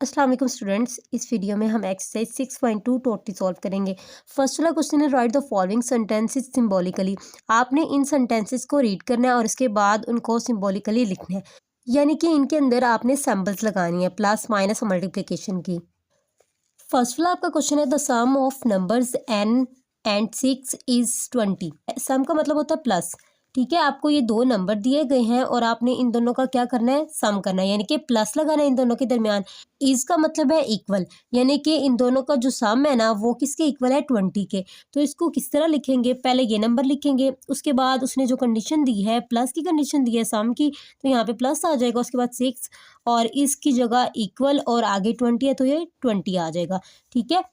अस्सलाम वालेकुम स्टूडेंट्स। इस वीडियो में हम एक्सरसाइज 6.2 टोटली सॉल्व करेंगे। फर्स्ट वाला क्वेश्चन है right the following sentences symbolically. आपने इन सेंटेंसेस को रीड करना है और इसके बाद उनको सिंबॉलिकली लिखना है, यानी कि इनके अंदर आपने सिंबल्स लगानी है, प्लस माइनस और मल्टीप्लिकेशन की। फर्स्ट वाला आपका क्वेश्चन है the sum of numbers n and 6 is 20। Sum का मतलब होता है प्लस। ठीक है, आपको ये दो नंबर दिए गए हैं और आपने इन दोनों का क्या करना है, सम करना है, यानी कि प्लस लगाना है इन दोनों के दरमियान। इज का मतलब है इक्वल, यानी कि इन दोनों का जो सम है ना वो किसके इक्वल है, 20 के। तो इसको किस तरह लिखेंगे, पहले ये नंबर लिखेंगे, उसके बाद उसने जो कंडीशन दी है, प्लस की कंडीशन दी है सम की, तो यहाँ पे प्लस आ जाएगा, उसके बाद 6 और इसकी जगह इक्वल और आगे 20 है तो ये 20 आ जाएगा। ठीक है,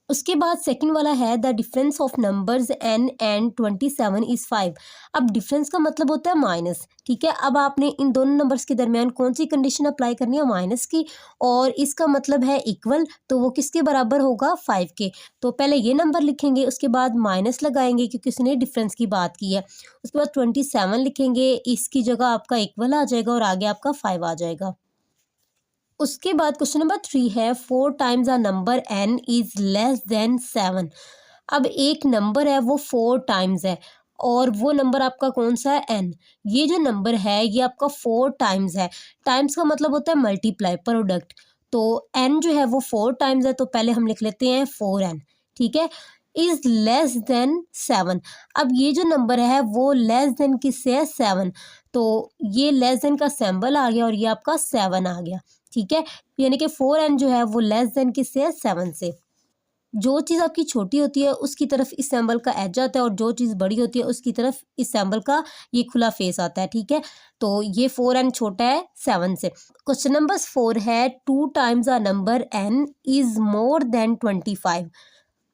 उसके बाद सेकंड वाला है the difference of numbers n and 27 is 5। अब डिफरेंस का मतलब होता है माइनस। ठीक है, अब आपने इन दोनों नंबर्स के दरमियान कौन सी कंडीशन अप्लाई करनी है, माइनस की, और इसका मतलब है इक्वल, तो वो किसके बराबर होगा, 5 के। तो पहले ये नंबर लिखेंगे, उसके बाद माइनस लगाएंगे क्योंकि उसने डिफरेंस की बात की है, उसके बाद 27 लिखेंगे, इसकी जगह आपका इक्वल आ जाएगा और आगे आपका 5 आ जाएगा। उसके बाद क्वेश्चन नंबर 3 है 4 times a number n is less than 7। अब एक नंबर है वो 4 टाइम्स है और वो नंबर आपका कौन सा है, n। ये जो नंबर है ये आपका 4 टाइम्स है। टाइम्स का मतलब होता है मल्टीप्लाई, प्रोडक्ट। तो n जो है वो 4 टाइम्स है, तो पहले हम लिख लेते हैं 4n। ठीक है, इज लेस देन 7। अब ये जो नंबर है वो लेस देन किससे है, 7। तो ये लेस देन का सिंबल आ गया और ये आपका 7 आ गया। ठीक है, यानी कि 4n जो है वो लेस देन किससे है, 7 से। जो चीज़ आपकी छोटी होती है उसकी तरफ इस सिंबल का एज आता है और जो चीज़ बड़ी होती है उसकी तरफ इस सिंबल का ये खुला फेस आता है। ठीक है, तो ये 4n छोटा है 7 से। क्वेश्चन नंबर 4 है 2 times a number n is more than 25।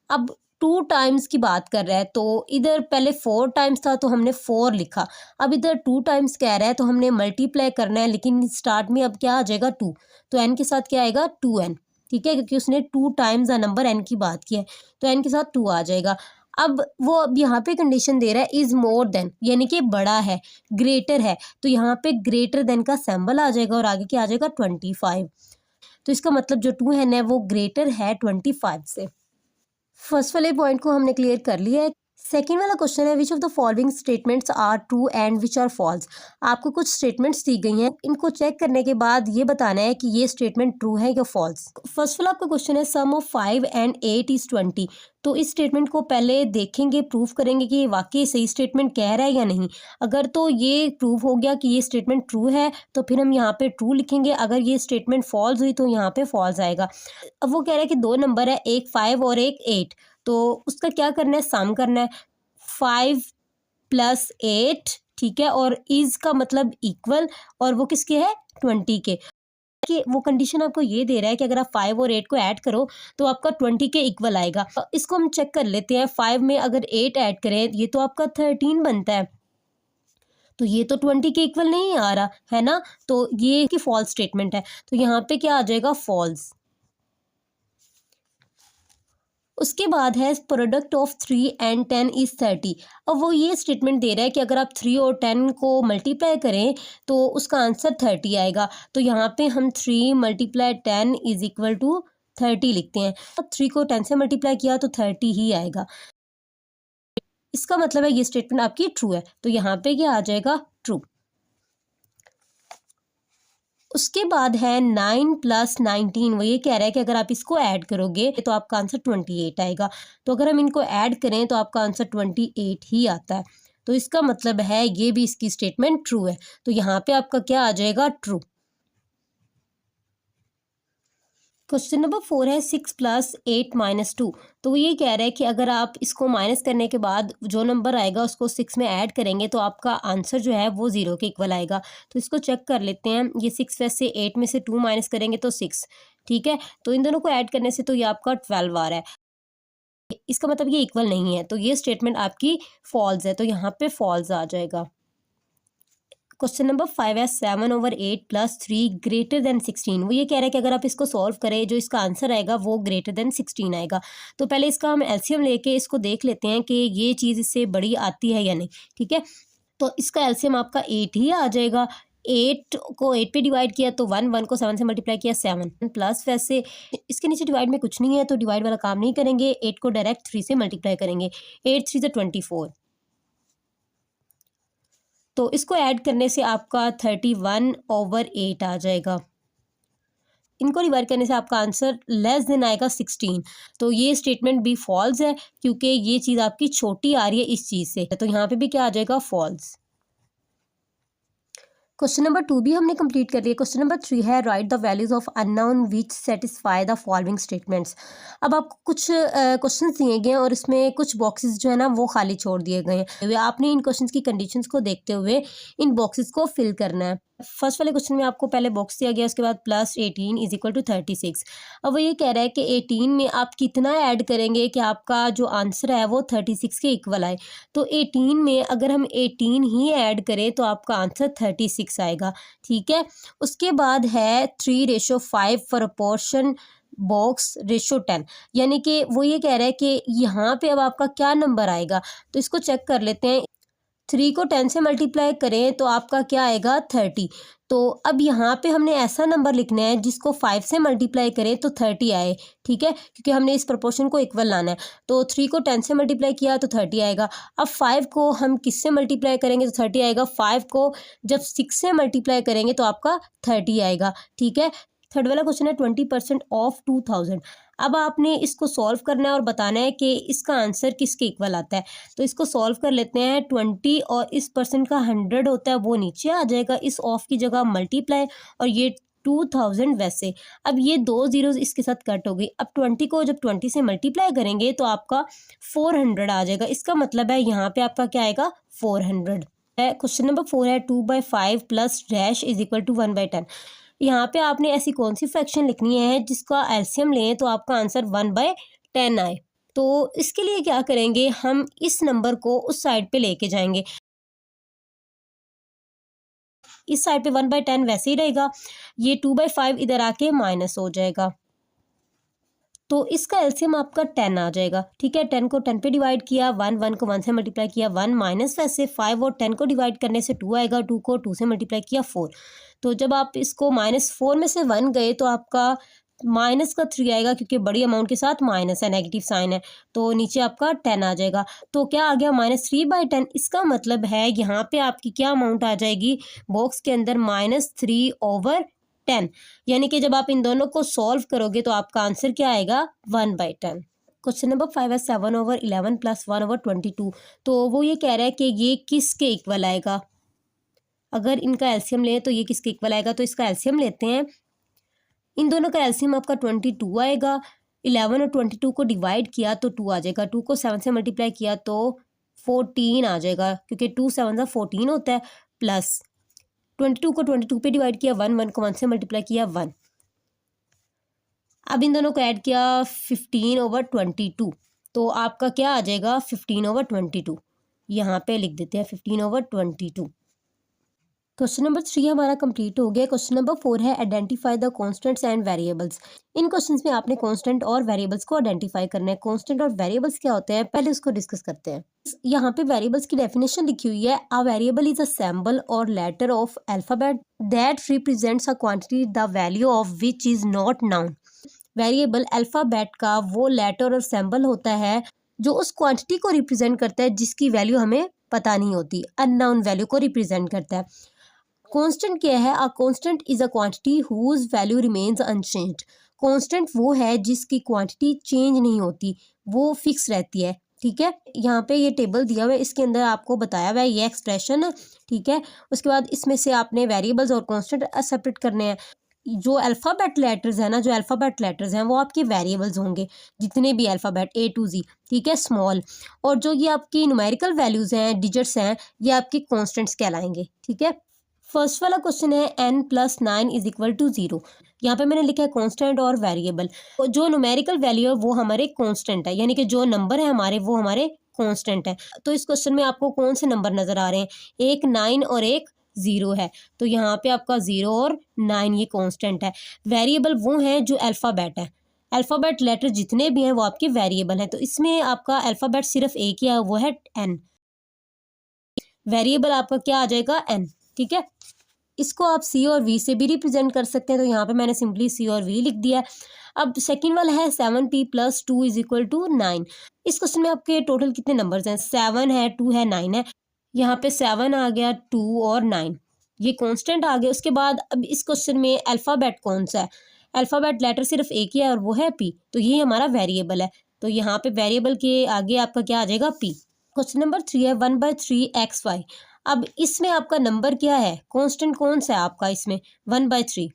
अब 2 टाइम्स की बात कर रहा है, तो इधर पहले 4 टाइम्स था तो हमने 4 लिखा, अब इधर 2 टाइम्स कह रहा है तो हमने मल्टीप्लाई करना है, लेकिन स्टार्ट में अब क्या आ जाएगा, 2। तो n के साथ क्या आएगा, 2n। ठीक है, क्योंकि उसने 2 टाइम्स अ नंबर n की बात की है, तो n के साथ 2 आ जाएगा। अब वो अब यहाँ पे कंडीशन दे रहा है इज मोर देन, यानी कि बड़ा है, ग्रेटर है, तो यहाँ पे ग्रेटर देन का सिंबल आ जाएगा और आगे क्या आ जाएगा, 25। तो इसका मतलब जो 2 है ना वो ग्रेटर है 25 से। फर्स्ट वाले पॉइंट को हमने क्लियर कर लिया है। सेकेंड वाला क्वेश्चन है which of the following statements are true and which are false. आपको कुछ स्टेटमेंट्स दी गई हैं, इनको चेक करने के बाद ये बताना है कि ये स्टेटमेंट ट्रू है या फॉल्स। फर्स्ट वाला आपका क्वेश्चन है सम ऑफ 5 एंड 8 इज 20। तो इस स्टेटमेंट को पहले देखेंगे, प्रूफ करेंगे कि ये वाकई सही स्टेटमेंट कह रहा है या नहीं। अगर तो ये प्रूफ हो गया कि ये स्टेटमेंट ट्रू है तो फिर हम यहाँ पे ट्रू लिखेंगे, अगर ये स्टेटमेंट फॉल्स हुई तो यहाँ पे फॉल्स आएगा। अब वो कह रहा है कि दो नंबर है, एक 5 और एक 8, तो उसका क्या करना है, सम करना है, 5 प्लस 8। ठीक है, और इज का मतलब इक्वल, और वो किसके है, 20 के। कि वो कंडीशन आपको ये दे रहा है कि अगर आप 5 और 8 को ऐड करो तो आपका 20 के इक्वल आएगा। इसको हम चेक कर लेते हैं, 5 में अगर 8 ऐड करें ये तो आपका 13 बनता है, तो ये तो 20 के इक्वल नहीं आ रहा है ना, तो ये की फॉल्स स्टेटमेंट है, तो यहाँ पे क्या आ जाएगा, फॉल्स। उसके बाद है प्रोडक्ट ऑफ 3 एंड 10 इज 30। अब वो ये स्टेटमेंट दे रहा है कि अगर आप 3 और 10 को मल्टीप्लाई करें तो उसका आंसर 30 आएगा। तो यहाँ पे हम 3 मल्टीप्लाई 10 इज इक्वल टू 30 लिखते हैं। अब 3 को 10 से मल्टीप्लाई किया तो 30 ही आएगा। इसका मतलब है ये स्टेटमेंट आपकी ट्रू है, तो यहाँ पे क्या आ जाएगा, ट्रू। उसके बाद है 9 प्लस 19। वो ये कह रहा है कि अगर आप इसको ऐड करोगे तो आपका आंसर 28 आएगा। तो अगर हम इनको ऐड करें तो आपका आंसर 28 ही आता है, तो इसका मतलब है ये भी इसकी स्टेटमेंट ट्रू है, तो यहाँ पे आपका क्या आ जाएगा, ट्रू। क्वेश्चन नंबर 4 है 6 प्लस 8 माइनस 2। तो वो ये कह रहा है कि अगर आप इसको माइनस करने के बाद जो नंबर आएगा उसको 6 में ऐड करेंगे तो आपका आंसर जो है वो 0 के इक्वल आएगा। तो इसको चेक कर लेते हैं, ये 6 वैसे 8 में से 2 माइनस करेंगे तो 6। ठीक है, तो इन दोनों को ऐड करने से तो ये आपका 12 आ रहा है, इसका मतलब ये इक्वल नहीं है, तो ये स्टेटमेंट आपकी फॉल्स है, तो यहाँ पे फॉल्स आ जाएगा। क्वेश्चन नंबर 5 है 7 ओवर 8 प्लस 3 ग्रेटर देन 16। वो ये कह रहा है कि अगर आप इसको सॉल्व करें जो इसका आंसर आएगा वो ग्रेटर देन 16 आएगा। तो पहले इसका हम एलसीएम लेके इसको देख लेते हैं कि ये चीज़ इससे बड़ी आती है या नहीं। ठीक है, तो इसका एलसीएम आपका 8 ही आ जाएगा। 8 को 8 पे डिवाइड किया तो 1, 1 को 7 से मल्टीप्लाई किया 7 प्लस, वैसे इसके नीचे डिवाइड में कुछ नहीं है तो डिवाइड वाला काम नहीं करेंगे, 8 को डायरेक्ट 3 से मल्टीप्लाई करेंगे, 8 3 24। तो इसको ऐड करने से आपका 31/8 आ जाएगा। इनको डिवाइड करने से आपका आंसर लेस देन आएगा 16। तो ये स्टेटमेंट भी फॉल्स है क्योंकि ये चीज़ आपकी छोटी आ रही है इस चीज़ से, तो यहाँ पे भी क्या आ जाएगा, फॉल्स। क्वेश्चन नंबर 2 भी हमने कंप्लीट कर लिया। क्वेश्चन नंबर 3 है right the values of unknown which satisfy the following statements. अब आपको कुछ क्वेश्चंस दिए गए हैं और इसमें कुछ बॉक्सेस जो है ना वो खाली छोड़ दिए गए हैं। आपने इन क्वेश्चंस की कंडीशंस को देखते हुए इन बॉक्सेस को फिल करना है। फर्स्ट वाले क्वेश्चन में आपको पहले बॉक्स दिया गया, उसके बाद +18 = 36। अब वो ये कह रहा है कि 18 में आप कितना ऐड करेंगे कि आपका जो आंसर है वो 36 के इक्वल आए। तो 18 में अगर हम 18 ही ऐड करें तो आपका आंसर 36 आएगा। ठीक है, उसके बाद है 3:5 प्रोपोर्शन बॉक्स रेशो 10, यानी कि वो ये कह रहा है कि यहाँ पे अब आपका क्या नंबर आएगा। तो इसको चेक कर लेते हैं। 3 को 10 से मल्टीप्लाई करें तो आपका क्या आएगा, 30। तो अब यहाँ पे हमने ऐसा नंबर लिखना है जिसको 5 से मल्टीप्लाई करें तो 30 आए। ठीक है, क्योंकि हमने इस प्रोपोर्शन को इक्वल लाना है। तो 3 को 10 से मल्टीप्लाई किया तो 30 आएगा। अब 5 को हम किससे मल्टीप्लाई करेंगे तो 30 आएगा। 5 को जब 6 से मल्टीप्लाई करेंगे तो आपका 30 आएगा। ठीक है, थर्ड वाला क्वेश्चन है 20% ऑफ 2000। अब आपने इसको सॉल्व करना है और बताना है कि इसका आंसर किसके इक्वल आता है। तो इसको सॉल्व कर लेते हैं। 20 और इस परसेंट का 100 होता है वो नीचे आ जाएगा, इस ऑफ की जगह मल्टीप्लाई, और ये 2000 वैसे। अब ये 2 जीरोज इसके साथ कट हो गई। अब 20 को जब 20 से मल्टीप्लाई करेंगे तो आपका 400 आ जाएगा। इसका मतलब है यहाँ पे आपका क्या आएगा, 400। क्वेश्चन नंबर 4 है 2/5 प्लस डैश = 1/10। यहाँ पे आपने ऐसी कौन सी फ्रैक्शन लिखनी है जिसका एलसीएम लें तो आपका आंसर 1/10 आए। तो इसके लिए क्या करेंगे, हम इस नंबर को उस साइड पे लेके जाएंगे। इस साइड पे 1/10 वैसे ही रहेगा, ये 2/5 इधर आके माइनस हो जाएगा, तो इसका एलसीएम आपका 10 आ जाएगा। ठीक है, 10 को 10 पे डिवाइड किया, 1 को 1 से मल्टीप्लाई किया 1 माइनस, वैसे 5 और 10 को डिवाइड करने से 2 आएगा, 2 को 2 से मल्टीप्लाई किया 4। तो जब आप इसको -4 में से 1 गए तो आपका माइनस का 3 आएगा, क्योंकि बड़ी अमाउंट के साथ माइनस है, नेगेटिव साइन है, तो नीचे आपका 10 आ जाएगा। तो क्या आ गया, -3/10। इसका मतलब है यहाँ पे आपकी क्या अमाउंट आ जाएगी बॉक्स के अंदर, -3/10। यानी कि जब आप इन दोनों को सॉल्व करोगे तो आपका आंसर क्या आएगा, 1/10। क्वेश्चन नंबर 5 है 7/11 + 1/22। तो वो ये कह रहा है कि ये किसके इक्वल आएगा। अगर इनका एलसीएम लें तो ये किसके इक्वल आएगा, तो इसका एलसीएम लेते हैं। इन दोनों का एलसीएम आपका 22 आएगा। 11 और 22 को डिवाइड किया तो 2 आ जाएगा, 2 को 7 से मल्टीप्लाई किया तो 14 आ जाएगा, क्योंकि 2 7 14 होता है, प्लस 22 को 22 पे डिवाइड किया, 1 को 1 से मल्टीप्लाई किया 1। अब इन दोनों को ऐड किया 15/22, तो आपका क्या आ जाएगा, 15/22। यहाँ पे लिख देते हैं 15/22। क्वेश्चन नंबर 3 हमारा कंप्लीट हो गया। क्वेश्चन नंबर 4 है identify the constants and variables. In questions में आपने कांस्टेंट और वेरिएबल्स को आइडेंटिफाई करना है। कांस्टेंट और वेरिएबल्स क्या होते हैं, पहले उसको डिस्कस करते हैं। यहाँ पे वेरिएबल्स की डेफिनेशन लिखी हुई है, a variable is a symbol और letter of alphabet that represents a quantity the value of which is not known. Variable alphabet का वो लेटर और सिंबल होता है जो उस क्वांटिटी को रिप्रेजेंट करता है जिसकी वैल्यू हमें पता नहीं होती, अननोन वैल्यू को रिप्रेजेंट करता है। कांस्टेंट क्या है, a constant is a quantity whose value remains unchanged. Constant वो है जिसकी क्वांटिटी चेंज नहीं होती, वो फिक्स रहती है। ठीक है, यहाँ पे ये टेबल दिया हुआ है, इसके अंदर आपको बताया हुआ है ये एक्सप्रेशन है। ठीक है, उसके बाद इसमें से आपने वेरिएबल्स और कांस्टेंट सेपरेट करने हैं। जो अल्फ़ाबेट लेटर्स है ना, जो अल्फ़ाबेट लेटर्स हैं वो आपके वेरिएबल्स होंगे, जितने भी अल्फ़ाबेट A to Z। ठीक है, स्मॉल, और जो ये आपकी न्यूमेरिकल वैल्यूज़ हैं, डिजिट्स हैं, ये आपके कांस्टेंट्स कहलाएंगे। ठीक है, फर्स्ट वाला क्वेश्चन है n + 9 = 0। यहाँ पे मैंने लिखा है कांस्टेंट और वेरिएबल। जो न्यूमेरिकल वैल्यू है वो हमारे कांस्टेंट है, यानी कि जो नंबर है हमारे वो हमारे कांस्टेंट है। तो इस क्वेश्चन में आपको कौन से नंबर नज़र आ रहे हैं, एक 9 और एक 0 है, तो यहाँ पे आपका 0 और 9 ये कांस्टेंट है। वेरिएबल वो हैं जो अल्फ़ाबेट है, अल्फ़ाबेट लेटर जितने भी हैं वो आपके वेरिएबल हैं। तो इसमें आपका अल्फ़ाबेट सिर्फ एक ही है, वो है n। वेरिएबल आपका क्या आ जाएगा, n। ठीक है, इसको आप सी और वी से भी रिप्रेजेंट कर सकते हैं, तो यहाँ पे मैंने सिंपली सी और वी लिख दिया है। अब सेकंड वाला है 7p + 2 = 9। इस क्वेश्चन में आपके टोटल कितने नंबर्स हैं? 7 है, 2 है, 9 है। यहाँ पे 7 आ गया, 2 और 9 ये कांस्टेंट आ गए। उसके बाद अब इस क्वेश्चन में अल्फ़ाबेट कौन सा है? अल्फ़ाबेट लेटर सिर्फ एक ही है और वो है पी, तो ये हमारा वेरिएबल है। तो यहाँ पे वेरिएबल के आगे आपका क्या आ जाएगा? पी। क्वेश्चन नंबर 3 है 1/3 xy। अब इसमें आपका नंबर क्या है? कांस्टेंट कौन सा है आपका इसमें? 1/3।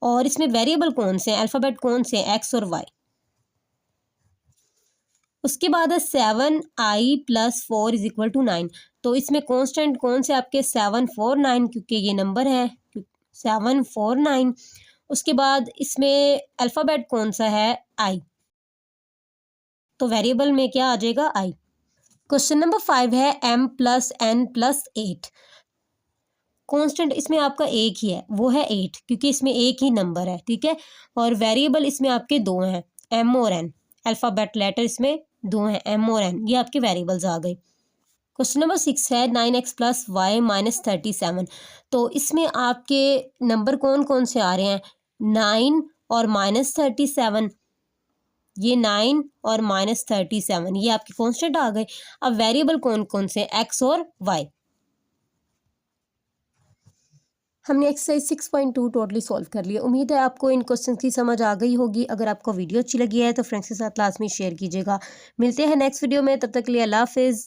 और इसमें वेरिएबल कौन से हैं? अल्फ़ाबेट कौन से हैं? एक्स और वाई। उसके बाद है 7i + 4 = 9। तो इसमें कांस्टेंट कौन से आपके? 7 4 9, क्योंकि ये नंबर है 7 4 9। उसके बाद इसमें अल्फ़ाबेट कौन सा है? आई। तो वेरिएबल में क्या आ जाएगा? आई। क्वेश्चन नंबर 5 है m + n + 8। कांस्टेंट इसमें आपका एक ही है, वो है 8, क्योंकि इसमें एक ही नंबर है, ठीक है। और वेरिएबल इसमें आपके दो हैं, m और n। अल्फ़ाबेट लेटर इसमें दो हैं, m और n, ये आपके वेरिएबल्स आ गए। क्वेश्चन नंबर 6 है 9x + y - 37। तो इसमें आपके नंबर कौन कौन से आ रहे हैं? 9 और -37। ये 9 और -37 ये आपके कांस्टेंट आ गए। अब वेरिएबल कौन कौन से? x और y। हमने एक्सरसाइज 6.2 टोटली सॉल्व कर लिया। उम्मीद है आपको इन क्वेश्चन की समझ आ गई होगी। अगर आपको वीडियो अच्छी लगी है तो फ्रेंड्स के साथ लाजमी शेयर कीजिएगा। मिलते हैं नेक्स्ट वीडियो में, तब तक के लिए अल्लाह हाफिज़।